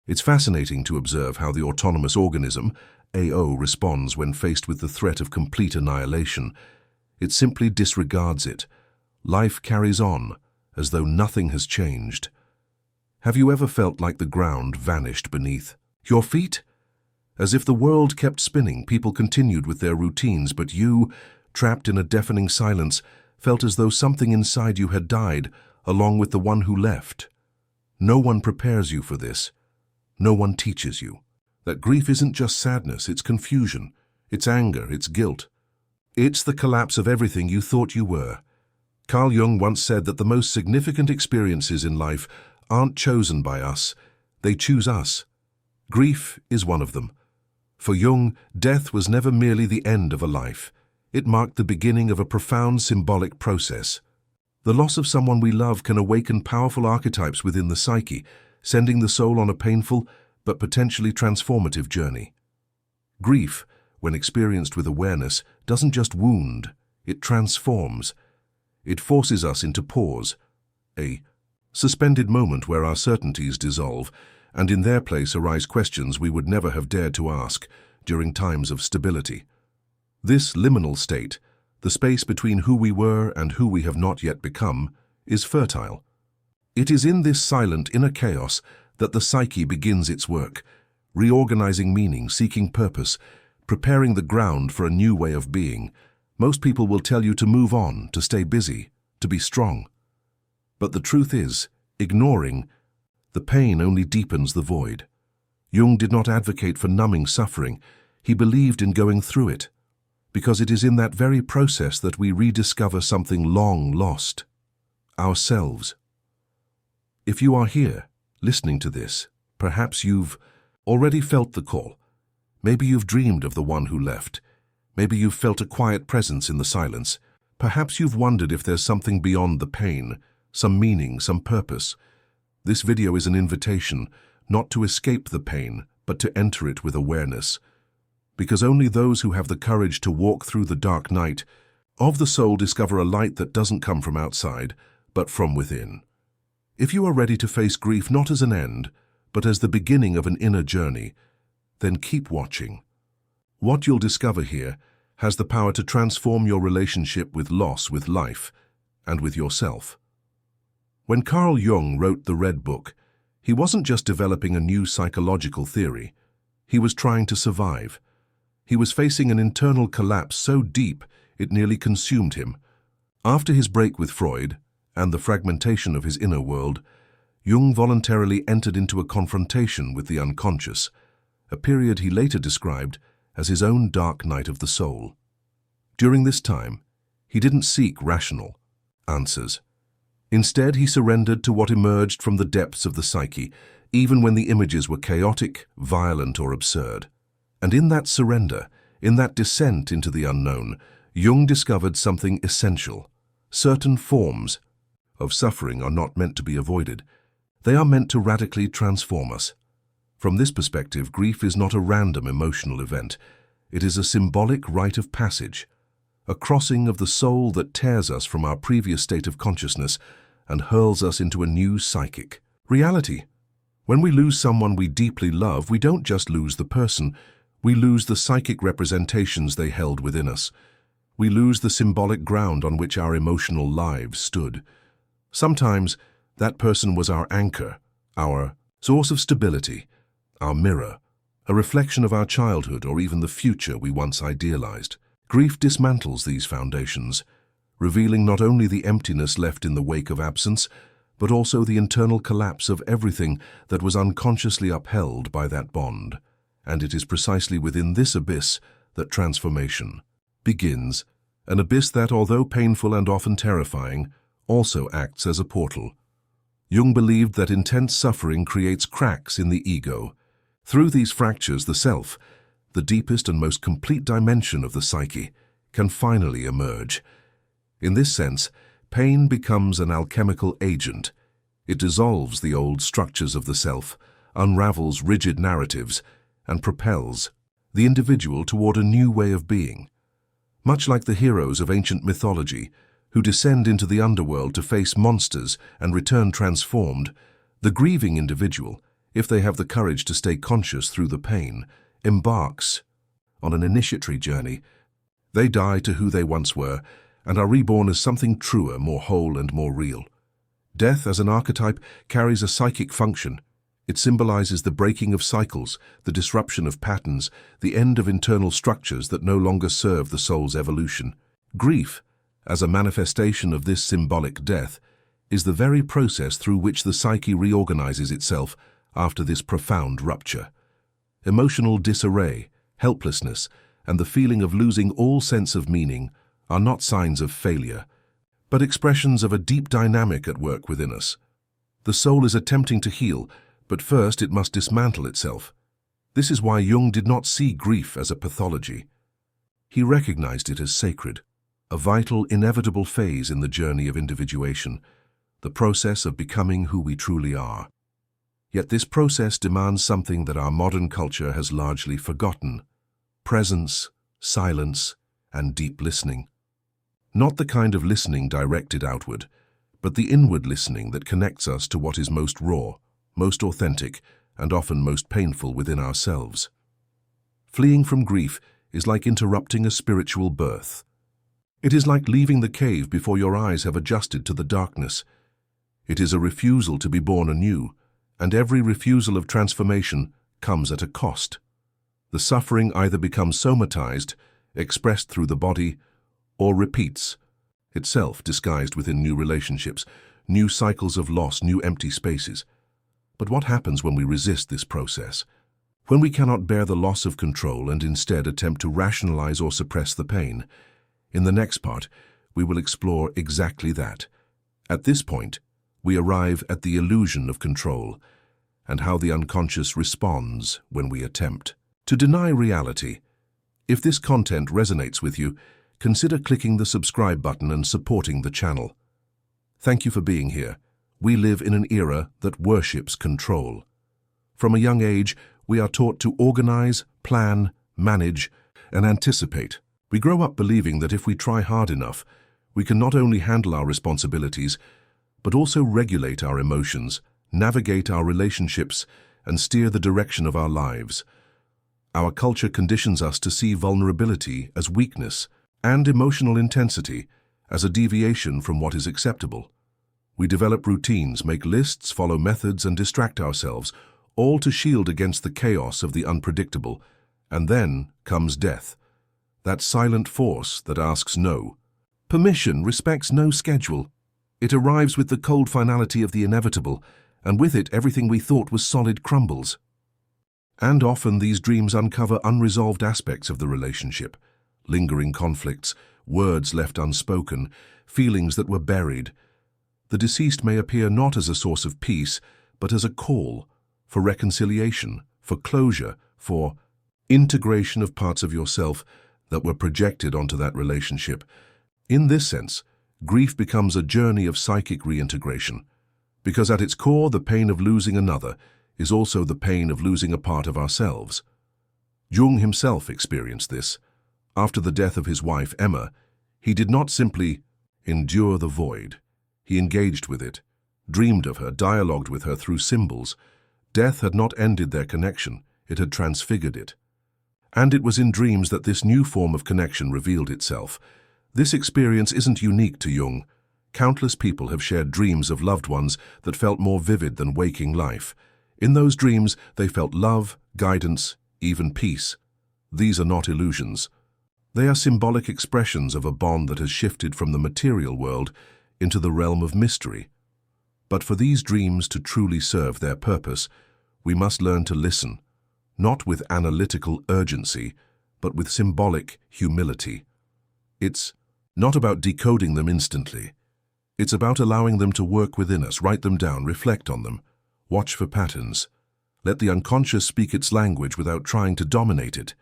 It's fascinating to observe how the autonomous organism, AO, responds when faced with the threat of complete annihilation. It simply disregards it. Life carries on, as though nothing has changed. Have you ever felt like the ground vanished beneath your feet? As if the world kept spinning, people continued with their routines, but you, trapped in a deafening silence, felt as though something inside you had died, along with the one who left. No one prepares you for this. No one teaches you that grief isn't just sadness, it's confusion, it's anger, it's guilt. It's the collapse of everything you thought you were. Carl Jung once said that the most significant experiences in life aren't chosen by us, they choose us. Grief is one of them. For Jung, death was never merely the end of a life. It marked the beginning of a profound symbolic process. The loss of someone we love can awaken powerful archetypes within the psyche, sending the soul on a painful but potentially transformative journey. Grief, when experienced with awareness, doesn't just wound, it transforms. It forces us into pause, a suspended moment where our certainties dissolve, and in their place arise questions we would never have dared to ask during times of stability. This liminal state, the space between who we were and who we have not yet become, is fertile. It is in this silent inner chaos that the psyche begins its work, reorganizing meaning, seeking purpose, preparing the ground for a new way of being. Most people will tell you to move on, to stay busy, to be strong. But the truth is, ignoring the pain only deepens the void. Jung did not advocate for numbing suffering. He believed in going through it, because it is in that very process that we rediscover something long lost, ourselves. If you are here, listening to this, perhaps you've already felt the call. Maybe you've dreamed of the one who left. Maybe you've felt a quiet presence in the silence. Perhaps you've wondered if there's something beyond the pain, some meaning, some purpose. This video is an invitation not to escape the pain, but to enter it with awareness. Because only those who have the courage to walk through the dark night of the soul discover a light that doesn't come from outside, but from within. If you are ready to face grief not as an end, but as the beginning of an inner journey, then keep watching. What you'll discover here has the power to transform your relationship with loss, with life, and with yourself. When Carl Jung wrote the Red Book, he wasn't just developing a new psychological theory. He was trying to survive. He was facing an internal collapse so deep it nearly consumed him. After his break with Freud and the fragmentation of his inner world, Jung voluntarily entered into a confrontation with the unconscious, a period he later described as his own dark night of the soul. During this time, he didn't seek rational answers. Instead, he surrendered to what emerged from the depths of the psyche, even when the images were chaotic, violent, or absurd. And in that surrender, in that descent into the unknown, Jung discovered something essential. Certain forms of suffering are not meant to be avoided. They are meant to radically transform us. From this perspective, grief is not a random emotional event. It is a symbolic rite of passage, a crossing of the soul that tears us from our previous state of consciousness and hurls us into a new psychic reality. When we lose someone we deeply love, we don't just lose the person, we lose the psychic representations they held within us. We lose the symbolic ground on which our emotional lives stood. Sometimes that person was our anchor, our source of stability, our mirror, a reflection of our childhood or even the future we once idealized. Grief dismantles these foundations, revealing not only the emptiness left in the wake of absence, but also the internal collapse of everything that was unconsciously upheld by that bond. And it is precisely within this abyss that transformation begins, an abyss that, although painful and often terrifying, also acts as a portal. Jung believed that intense suffering creates cracks in the ego. Through these fractures, the self, the deepest and most complete dimension of the psyche, can finally emerge. In this sense, pain becomes an alchemical agent. It dissolves the old structures of the self, unravels rigid narratives, and propels the individual toward a new way of being. Much like the heroes of ancient mythology, who descend into the underworld to face monsters and return transformed, the grieving individual, if they have the courage to stay conscious through the pain, embarks on an initiatory journey. They die to who they once were and are reborn as something truer, more whole and more real. Death as an archetype carries a psychic function. It symbolizes the breaking of cycles, the disruption of patterns, the end of internal structures that no longer serve the soul's evolution. Grief, as a manifestation of this symbolic death, is the very process through which the psyche reorganizes itself after this profound rupture. Emotional disarray, helplessness, and the feeling of losing all sense of meaning are not signs of failure, but expressions of a deep dynamic at work within us. The soul is attempting to heal, but first it must dismantle itself. This is why Jung did not see grief as a pathology. He recognized it as sacred, a vital, inevitable phase in the journey of individuation, the process of becoming who we truly are. Yet this process demands something that our modern culture has largely forgotten: presence, silence, and deep listening. Not the kind of listening directed outward, but the inward listening that connects us to what is most raw, most authentic, and often most painful within ourselves. Fleeing from grief is like interrupting a spiritual birth. It is like leaving the cave before your eyes have adjusted to the darkness. It is a refusal to be born anew, and every refusal of transformation comes at a cost. The suffering either becomes somatized, expressed through the body, or repeats itself, disguised within new relationships, new cycles of loss, new empty spaces. But what happens when we resist this process? When we cannot bear the loss of control and instead attempt to rationalize or suppress the pain? In the next part, we will explore exactly that. At this point, we arrive at the illusion of control and how the unconscious responds when we attempt to deny reality. If this content resonates with you, consider clicking the subscribe button and supporting the channel. Thank you for being here. We live in an era that worships control. From a young age, we are taught to organize, plan, manage, and anticipate. We grow up believing that if we try hard enough, we can not only handle our responsibilities, but also regulate our emotions, navigate our relationships, and steer the direction of our lives. Our culture conditions us to see vulnerability as weakness and emotional intensity as a deviation from what is acceptable. We develop routines, make lists, follow methods, and distract ourselves, all to shield against the chaos of the unpredictable. And then comes death, that silent force that asks no. Permission respects no schedule. It arrives with the cold finality of the inevitable, and with it everything we thought was solid crumbles. And often these dreams uncover unresolved aspects of the relationship, lingering conflicts, words left unspoken, feelings that were buried. The deceased may appear not as a source of peace, but as a call for reconciliation, for closure, for integration of parts of yourself that were projected onto that relationship. In this sense, grief becomes a journey of psychic reintegration, because at its core, the pain of losing another is also the pain of losing a part of ourselves. Jung himself experienced this. After the death of his wife, Emma, he did not simply endure the void. He engaged with it, dreamed of her, dialogued with her through symbols. Death had not ended their connection, it had transfigured it. And it was in dreams that this new form of connection revealed itself. This experience isn't unique to Jung. Countless people have shared dreams of loved ones that felt more vivid than waking life. In those dreams, they felt love, guidance, even peace. These are not illusions. They are symbolic expressions of a bond that has shifted from the material world into the realm of mystery. But for these dreams to truly serve their purpose, we must learn to listen, not with analytical urgency, but with symbolic humility. It's not about decoding them instantly. It's about allowing them to work within us, write them down, reflect on them, watch for patterns. Let the unconscious speak its language without trying to dominate it,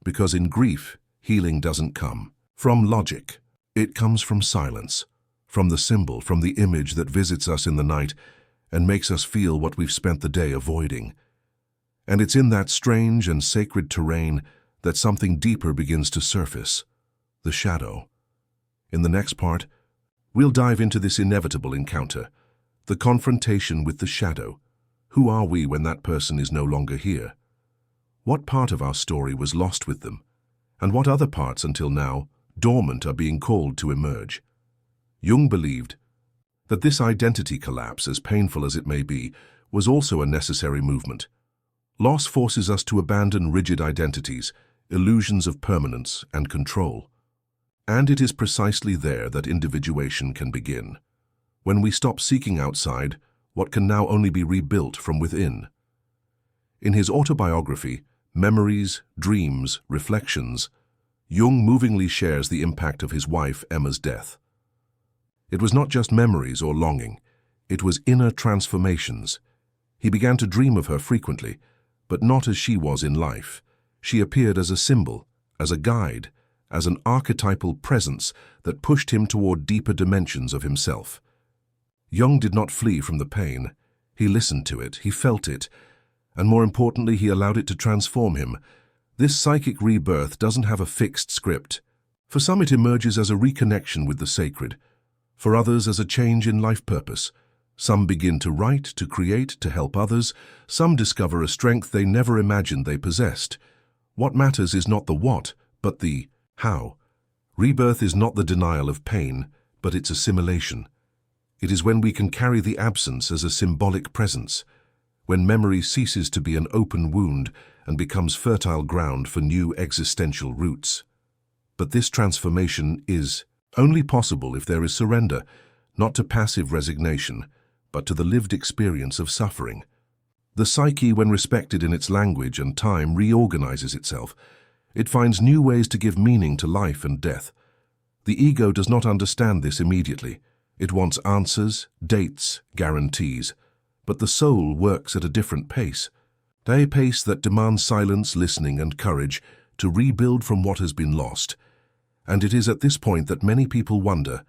because in grief, healing doesn't come from logic. It comes from silence, from the symbol, from the image that visits us in the night and makes us feel what we've spent the day avoiding. And it's in that strange and sacred terrain that something deeper begins to surface, the shadow. In the next part, we'll dive into this inevitable encounter, the confrontation with the shadow, Who are we when that person is no longer here? What part of our story was lost with them? And what other parts, until now, dormant, are being called to emerge? Jung believed that this identity collapse, as painful as it may be, was also a necessary movement. Loss forces us to abandon rigid identities, illusions of permanence and control. And it is precisely there that individuation can begin, when we stop seeking outside what can now only be rebuilt from within. In his autobiography, Memories, Dreams, Reflections, Jung movingly shares the impact of his wife Emma's death. It was not just memories or longing, it was inner transformations. He began to dream of her frequently, but not as she was in life. She appeared as a symbol, as a guide, as an archetypal presence that pushed him toward deeper dimensions of himself. Jung did not flee from the pain. He listened to it, he felt it, and more importantly, he allowed it to transform him. This psychic rebirth doesn't have a fixed script. For some, it emerges as a reconnection with the sacred. For others, as a change in life purpose. Some begin to write, to create, to help others. Some discover a strength they never imagined they possessed. What matters is not the what, but the how. Rebirth is not the denial of pain, but its assimilation. It is when we can carry the absence as a symbolic presence, when memory ceases to be an open wound and becomes fertile ground for new existential roots. But this transformation is only possible if there is surrender, not to passive resignation, but to the lived experience of suffering. The psyche, when respected in its language and time, reorganizes itself. It finds new ways to give meaning to life and death. The ego does not understand this immediately. It wants answers, dates, guarantees. But the soul works at a different pace. A pace that demands silence, listening, and courage to rebuild from what has been lost. And it is at this point that many people wonder,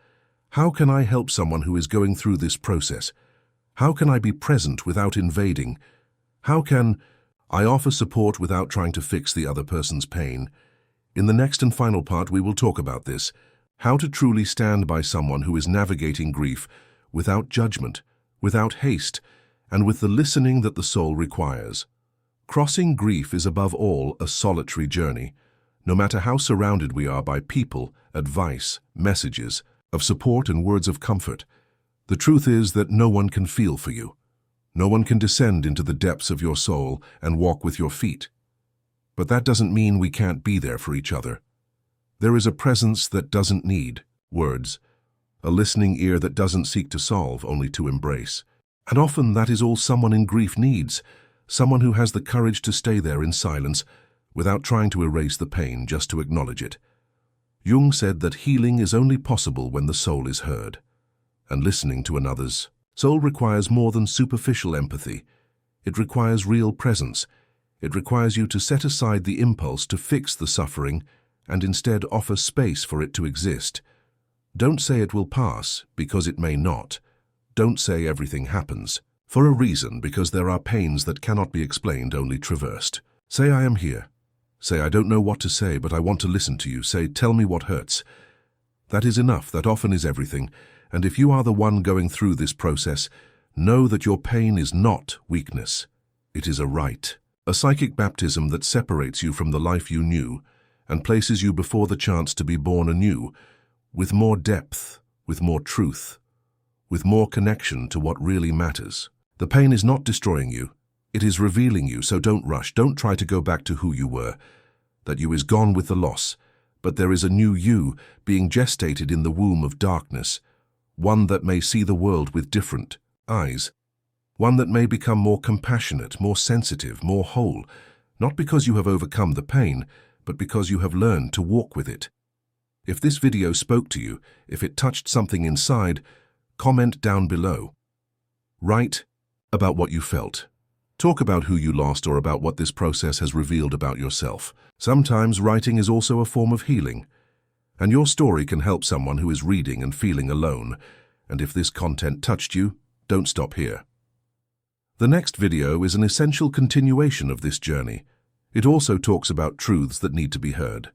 how can I help someone who is going through this process? How can I be present without invading? How can I offer support without trying to fix the other person's pain? In the next and final part, we will talk about this, how to truly stand by someone who is navigating grief without judgment, without haste, and with the listening that the soul requires. Crossing grief is above all a solitary journey, no matter how surrounded we are by people, advice, messages of support and words of comfort. The truth is that no one can feel for you. No one can descend into the depths of your soul and walk with your feet. But that doesn't mean we can't be there for each other. There is a presence that doesn't need words, a listening ear that doesn't seek to solve, only to embrace. And often that is all someone in grief needs, someone who has the courage to stay there in silence, without trying to erase the pain, just to acknowledge it. Jung said that healing is only possible when the soul is heard. And listening to another's soul requires more than superficial empathy. It requires real presence. It requires you to set aside the impulse to fix the suffering and instead offer space for it to exist. Don't say it will pass, because it may not. Don't say everything happens for a reason, because there are pains that cannot be explained, only traversed. Say, I am here. Say, I don't know what to say, but I want to listen to you. Say, tell me what hurts. That is enough. That often is everything. And if you are the one going through this process, know that your pain is not weakness. It is a right, a psychic baptism that separates you from the life you knew and places you before the chance to be born anew, with more depth, with more truth, with more connection to what really matters. The pain is not destroying you. It is revealing you, so don't rush. Don't try to go back to who you were. That you is gone with the loss, but there is a new you being gestated in the womb of darkness, one that may see the world with different eyes, one that may become more compassionate, more sensitive, more whole, not because you have overcome the pain, but because you have learned to walk with it. If this video spoke to you, if it touched something inside, comment down below. Write about what you felt. Talk about who you lost or about what this process has revealed about yourself. Sometimes writing is also a form of healing, and your story can help someone who is reading and feeling alone. And if this content touched you, don't stop here. The next video is an essential continuation of this journey. It also talks about truths that need to be heard.